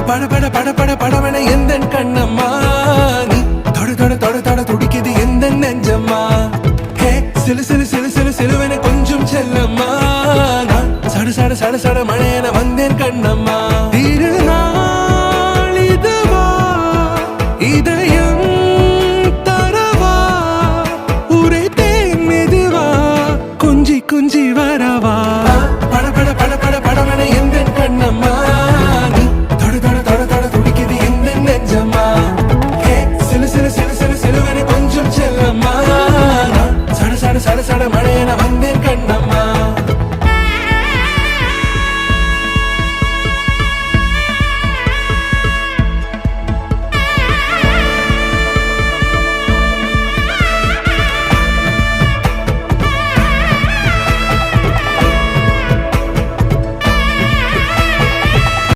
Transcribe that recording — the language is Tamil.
பட பட பட பட படவன எந்த கண்ணம்மா நீ தொட தொட தொட தொட துடிக்குது எந்த நெஞ்சம்மா ஹே சிலு சிலு சிலு சிலு சிலுவன கொஞ்சம் செல்லம்மா நான் சட சட சட சட மழையன வந்தேன் கண்ணம்மா